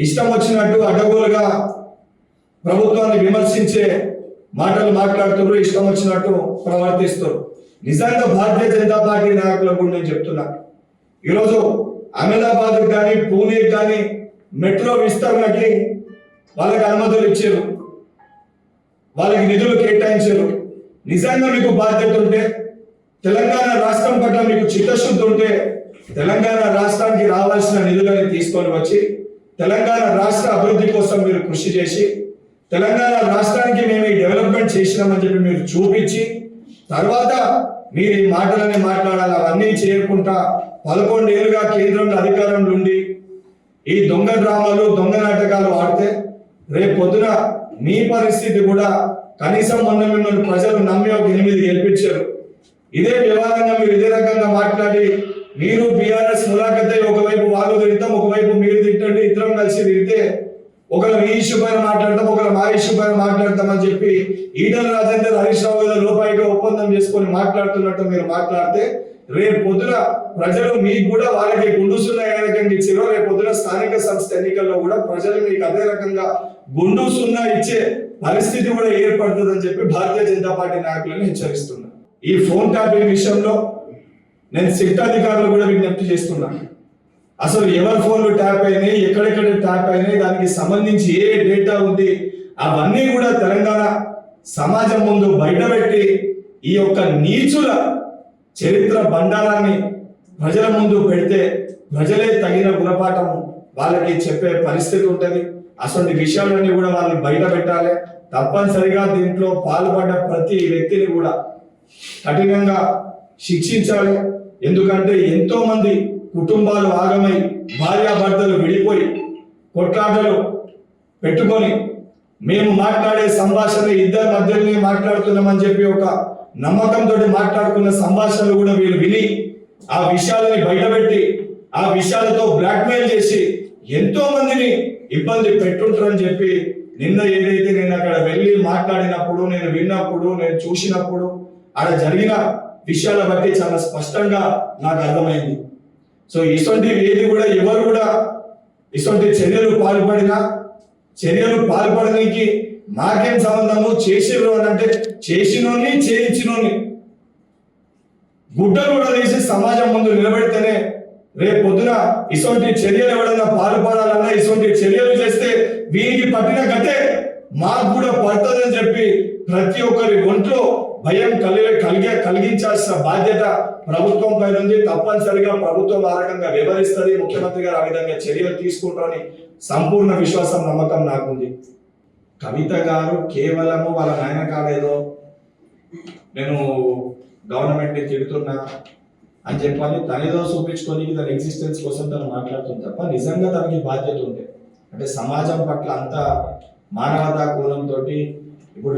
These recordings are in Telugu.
ఇష్టం వచ్చినట్టు అడ్డగోలుగా ప్రభుత్వాన్ని విమర్శించే మాటలు మాట్లాడుతున్నారు, ఇష్టం వచ్చినట్టు ప్రవర్తిస్తారు. నిజంగా భారతీయ జనతా పార్టీ నాయకులకు కూడా నేను చెప్తున్నా, ఈరోజు అహ్మదాబాద్ కానీ పూణే కానీ మెట్రో విస్తరణకి వాళ్ళకి అనుమతులు ఇచ్చారు, వాళ్ళకి నిధులు కేటాయించారు. నిజంగా మీకు బాధ్యత ఉంటే, తెలంగాణ రాష్ట్రం పట్ల మీకు చిత్తశుద్ధి ఉంటే, తెలంగాణ రాష్ట్రానికి రావాల్సిన నిధులని తీసుకొని వచ్చి తెలంగాణ రాష్ట్ర అభివృద్ధి కోసం మీరు కృషి చేసి, తెలంగాణ రాష్ట్రానికి మేము ఈ డెవలప్మెంట్ చేసినామని చెప్పి మీరు చూపించి, తర్వాత మీరు ఈ మాటలని మాట్లాడాలి. అవన్నీ చేయకుండా 11 ఏళ్ళుగా కేంద్రంలో అధికారంలో ఉండి ఈ దొంగ డ్రామాలు, దొంగ నాటకాలు ఆడితే రేపు పొద్దున మీ పరిస్థితి కూడా కనీసం మొన్న మిమ్మల్ని ప్రజలు నమ్మి ఒక 8 గెలిపించారు. ఇదే వ్యవహారంగా మీరు ఇదే రకంగా మాట్లాడి మీరు బీఆర్ఎస్ ములాఖతే ఒకవైపు వాళ్ళు తిడతాం, ఒకవైపు మీరు తిట్టండి, ఇద్దరం కలిసి తిడితే ఒకరు మీ ఇష్యూ పైన మాట్లాడతాం, ఒకరు మా ఇష్యూ పైన మాట్లాడతామని చెప్పి ఈటల రాజేందర్, హరీష్ రావు గారు లోపాయిగా ఒప్పందం చేసుకొని మాట్లాడుతున్నట్టు మీరు మాట్లాడితే రేపు పొద్దున ప్రజలు మీకు కూడా వాళ్ళకి గుండు సున్నా ఏ రకంగా ఇచ్చారో రేపు పొద్దున స్థానిక సంస్థ ఎన్నికల్లో కూడా ప్రజలు మీకు అదే రకంగా గుండు సున్నా ఇచ్చే పరిస్థితి కూడా ఏర్పడుతుందని చెప్పి భారతీయ జనతా పార్టీ నాయకులను హెచ్చరిస్తున్నా. ఈ ఫోన్ ట్యాపింగ్ విషయంలో నేను సిట్ అధికారులు కూడా విజ్ఞప్తి చేస్తున్నా. అసలు ఎవరి ఫోన్లు ట్యాప్ అయినాయి, ఎక్కడెక్కడ ట్యాప్ అయినాయి, దానికి సంబంధించి ఏ డేటా ఉంది, అవన్నీ కూడా తెలంగాణ సమాజం ముందు బయటపెట్టి ఈ యొక్క నీచుల చరిత్ర బండారాన్ని ప్రజల ముందు పెడితే ప్రజలే తగిన గుణపాఠం వాళ్ళకి చెప్పే పరిస్థితి ఉంటుంది. అసలు విషయాలన్నీ కూడా వాళ్ళని బయట పెట్టాలి. తప్పనిసరిగా దీంట్లో పాల్పడ్డ ప్రతి వ్యక్తిని కూడా కఠినంగా శిక్షించాలి. ఎందుకంటే ఎంతో మంది కుటుంబాలు ఆగమై, భార్యాభర్తలు విడిపోయి కొట్లాటలు పెట్టుకొని మేము మాట్లాడే సంభాషణ ఇద్దరి మధ్యలోనే మాట్లాడుతున్నామని చెప్పి ఒక నమ్మకంతో మాట్లాడుకున్న సంభాషణలు కూడా వీళ్ళు విని ఆ విషయాలని బయటపెట్టి ఆ విషయాలతో బ్లాక్మెయిల్ చేసి ఎంతో మందిని ఇబ్బంది పెట్టుంటారని చెప్పి నిన్న ఏదైతే నేను అక్కడ వెళ్ళి మాట్లాడినప్పుడు, నేను విన్నప్పుడు, నేను చూసినప్పుడు అక్కడ జరిగిన విషయాల బట్టి చాలా స్పష్టంగా నాకు అర్థమైంది. సో ఇటువంటి ఏది కూడా ఎవరు కూడా ఇటువంటి చర్యలు పాల్పడడానికి మాకేం సంబంధము, చేసిర్రు అని అంటే చేసినోని చేయించినోని గుడ్డలు కూడా తీసి సమాజం ముందు నిలబెడితేనే రేపు పొద్దున ఇటువంటి చర్యలు ఎవడన్నా పాల్పడాలన్నా, ఇటువంటి చర్యలు చేస్తే వీరికి పట్టిన గతే మాకు కూడా పడుతుందని చెప్పి ప్రతి ఒక్కరి ఒంట్లో భయం కలిగించాల్సిన బాధ్యత ప్రభుత్వం పైన ఉంది. తప్పనిసరిగా ప్రభుత్వం ఆ రకంగా వ్యవహరిస్తుంది, ముఖ్యమంత్రి గారు ఆ విధంగా చర్యలు తీసుకుంటారని సంపూర్ణ విశ్వాసం, నమ్మకం నాకుంది. కవిత గారు కేవలము వాళ్ళ నాయన కాలేదో నేను గవర్నమెంట్ ని తిడుతున్నా అని చెప్పాలి తనేదో చూపించుకొని తన ఎగ్జిస్టెన్స్ కోసం తను మాట్లాడుతుంది తప్ప నిజంగా తనకి బాధ్యత ఉంది అంటే సమాజం పట్ల అంత మానవతా కోణంతో ఇప్పుడు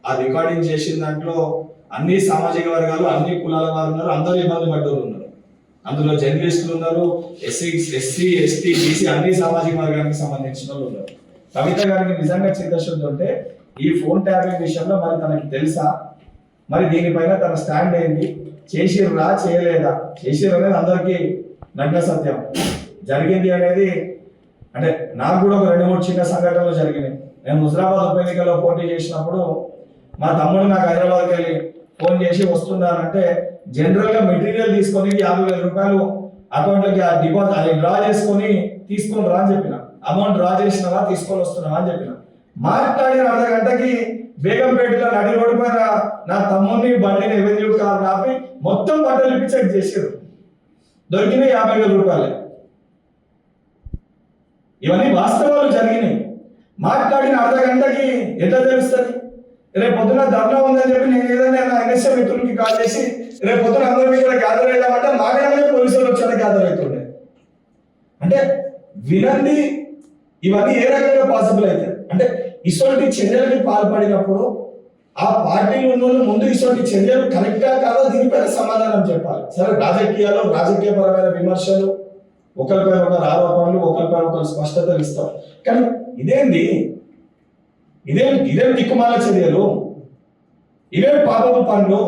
ఆ రికార్డింగ్ చేసిన దాంట్లో అన్ని సామాజిక వర్గాలు, అన్ని కులాల వారు ఉన్నారు, అందరూ ఇబ్బంది పడ్డోళ్ళు ఉన్నారు. అందులో జర్నలిస్టులు ఉన్నారు, ఎస్సీ ఎస్టీ బీసీ అన్ని సామాజిక వర్గానికి సంబంధించిన వాళ్ళు ఉన్నారు. కవిత గారికి నిజంగా చిత్తశుద్ధి ఉంటే ఈ ఫోన్ ట్యాపింగ్ విషయంలో మరి తనకి తెలుసా, మరి దీనిపైన తన స్టాండ్ ఏంటి, చేసిర్రా చేయలేదా, చేసిర్రు అనేది అందరికీ నగ్న సత్యం. జరిగింది అనేది అంటే నాకు కూడా ఒక 2-3 చిన్న సంఘటనలు జరిగినాయి. నేను హుజరాబాద్ ఉప ఎన్నికల్లో పోటీ చేసినప్పుడు మా తమ్ముడు నాకు హైదరాబాద్కి వెళ్ళి ఫోన్ చేసి వస్తున్నానంటే జనరల్ గా మెటీరియల్ తీసుకొని 50,000 రూపాయలు అకౌంట్లోకి డిపాజిట్ అది డ్రా చేసుకొని తీసుకొని రా అని చెప్పిన, అమౌంట్ డ్రా చేసినవా తీసుకొని వస్తున్నావా అని చెప్పిన. మాట్లాడిన అర్ధ గంటకి బేగంపేటలో నడి రోడ్డు పైన నా తమ్ముడిని బండిని రెవెన్యూ కార్ ఆపి మొత్తం బట్టలు ఇప్పి చెక్ చేశారు. దొరికిన 50,000 రూపాయలే. ఇవన్నీ వాస్తవాలు జరిగినాయి. మాట్లాడిన అర్ధ గంటకి ఎట్లా తెలుస్తుంది? రేపు పొద్దున ధర్నా ఉందని చెప్పి నేను ఏదైనా ఎన్ఎస్ఏ మిత్రులకి కాల్ చేసి రేపు పొద్దున అందరూ ఇక్కడ గ్యాదర్ అవుతామంటే మాట్లాడమే పోలీసులు వచ్చాక గ్యాదర్ అవుతుండే. అంటే వినండి, ఇవన్నీ ఏ రకంగా పాసిబుల్ అవుతాయి అంటే ఇటువంటి చర్యలకి పాల్పడినప్పుడు ఆ పార్టీలు ఉన్న వాళ్ళు ముందు ఇటువంటి చర్యలు కరెక్టా కాదా దీనిపైన సమాధానం చెప్పాలి. సరే రాజకీయపరమైన విమర్శలు, ఒకరిపైన ఒకరు ఆరోపణలు, ఒకరిపైన ఒకరు స్పష్టతలు ఇస్తాం, కానీ ఇదేం దిక్కుమాల చర్యలు, ఇవేం పాపపు పనులు,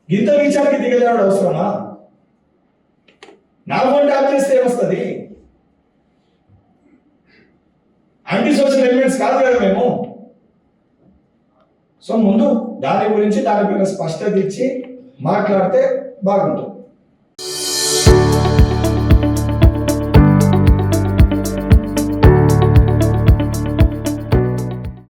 ఇంత విచారానికి దిగజాడు అవసరమా? నా ఫోన్ ట్యాప్ చేస్తే ఏమొస్తుంది? కాదు కదా మేము. సో ముందు దాని గురించి దానిపైన స్పష్టత ఇచ్చి మాట్లాడితే బాగుంటుంది.